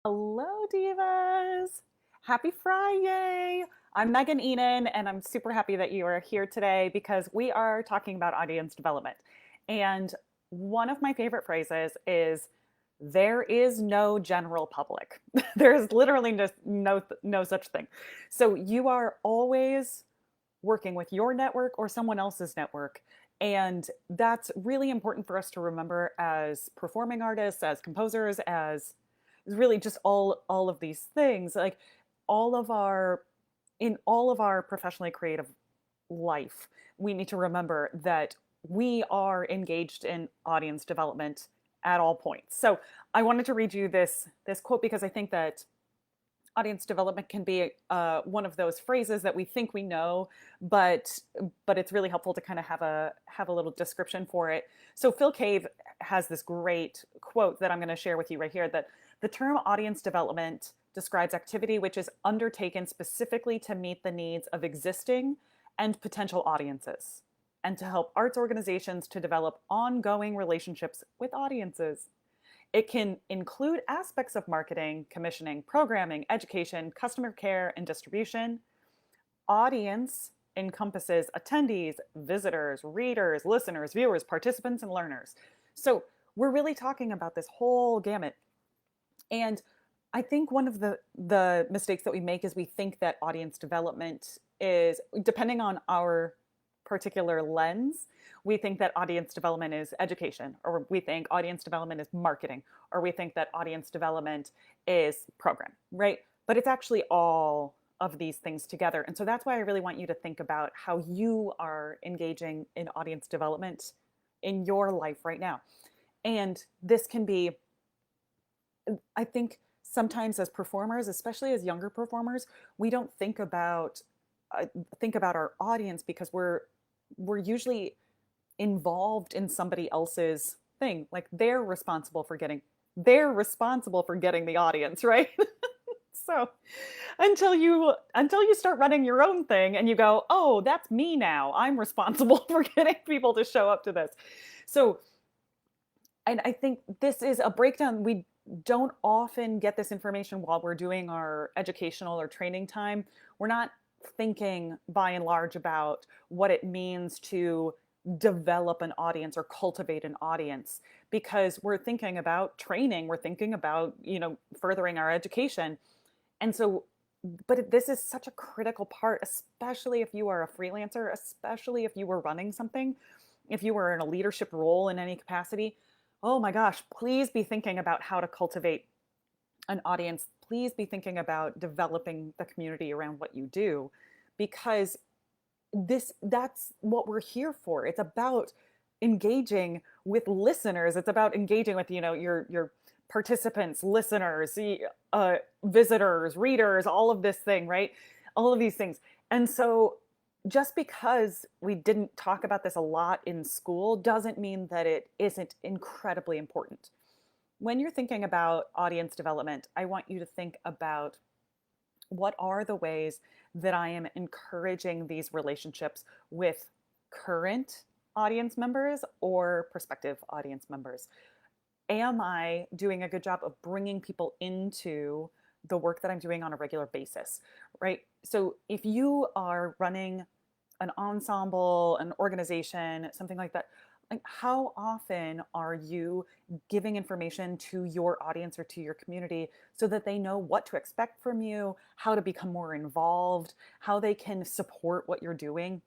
Hello, Divas! Happy Fri-YAY! I'm Megan Ihnen, and I'm super happy that you are here today because we are talking about audience development. And one of my favorite phrases is, there is no general public. There is literally just no such thing. So you are always working with your network or someone else's network. And that's really important for us to remember as performing artists, as composers, as really just all of these things. Like all of our in all of our professionally creative life, we need to remember that we are engaged in audience development at all points. So I wanted to read you this quote because I think that audience development can be one of those phrases that we think we know, but it's really helpful to kind of have a little description for it. So Phil Cave has this great quote that I'm going to share with you right here, that the term audience development describes activity which is undertaken specifically to meet the needs of existing and potential audiences and to help arts organizations to develop ongoing relationships with audiences. It can include aspects of marketing, commissioning, programming, education, customer care, and distribution. Audience encompasses attendees, visitors, readers, listeners, viewers, participants, and learners. So we're really talking about this whole gamut. And I think one of the mistakes that we make is we think that audience development is, depending on our particular lens, we think that audience development is education, or we think audience development is marketing, or we think that audience development is program, right? But it's actually all of these things together. And so that's why I really want you to think about how you are engaging in audience development in your life right now. And this can be, I think, sometimes as performers, especially as younger performers, we don't think about our audience because we're usually involved in somebody else's thing. Like they're responsible for getting the audience, right? So until you start running your own thing and you go, oh, that's me now. I'm responsible for getting people to show up to this. So, and I think this is a breakdown. We don't often get this information while we're doing our educational or training time. We're not thinking by and large about what it means to develop an audience or cultivate an audience, because we're thinking about training, we're thinking about, furthering our education. And so, but this is such a critical part, especially if you are a freelancer, especially if you were running something, if you were in a leadership role in any capacity. Oh my gosh, please be thinking about how to cultivate an audience. Please be thinking about developing the community around what you do, because that's what we're here for. It's about engaging with listeners. It's about engaging with, your participants, listeners, visitors, readers, all of this thing, right? All of these things. And so just because we didn't talk about this a lot in school doesn't mean that it isn't incredibly important. When you're thinking about audience development, I want you to think about, what are the ways that I am encouraging these relationships with current audience members or prospective audience members? Am I doing a good job of bringing people into the work that I'm doing on a regular basis, right? So if you are running an ensemble, an organization, something like that, like how often are you giving information to your audience or to your community so that they know what to expect from you, how to become more involved, how they can support what you're doing?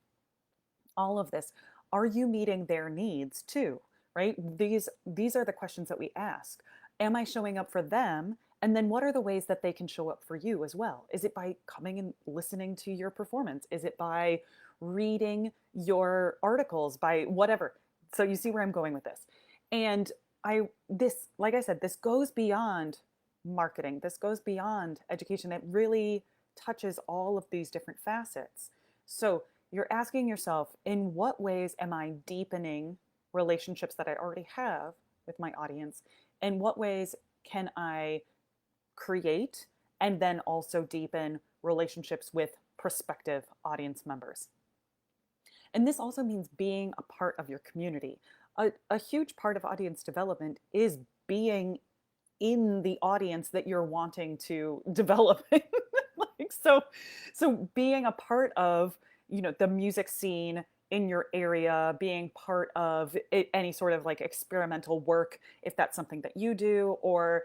All of this. Are you meeting their needs too? Right? These are the questions that we ask. Am I showing up for them? And then what are the ways that they can show up for you as well? Is it by coming and listening to your performance? Is it by reading your articles, by whatever? So you see where I'm going with this. And like I said, this goes beyond marketing. This goes beyond education. It really touches all of these different facets. So you're asking yourself, in what ways am I deepening relationships that I already have with my audience? In what ways can I create and then also deepen relationships with prospective audience members? And this also means being a part of your community. A huge part of audience development is being in the audience that you're wanting to develop. Like, so being a part of, you know, the music scene in your area, being part of any sort of like experimental work, if that's something that you do, or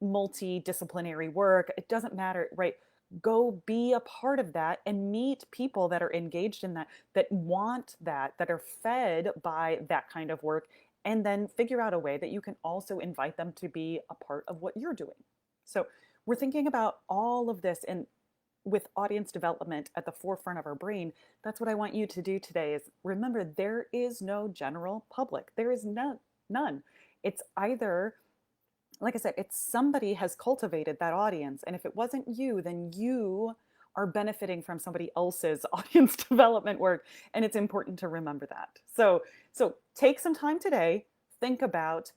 multidisciplinary work, it doesn't matter, right? Go be a part of that and meet people that are engaged in that, that want that, that are fed by that kind of work, and then figure out a way that you can also invite them to be a part of what you're doing. So we're thinking about all of this, and with audience development at the forefront of our brain, that's what I want you to do today is remember there is no general public. There is none. It's either, like I said, it's somebody has cultivated that audience. And if it wasn't you, then you are benefiting from somebody else's audience development work. And it's important to remember that. So take some time today, think about,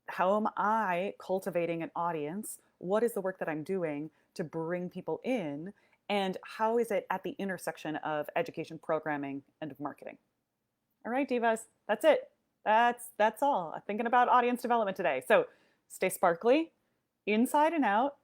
how am I cultivating an audience? What is the work that I'm doing to bring people in? And how is it at the intersection of education, programming, and of marketing? All right, Divas, that's it. That's all. I'm thinking about audience development today. So stay sparkly, inside and out.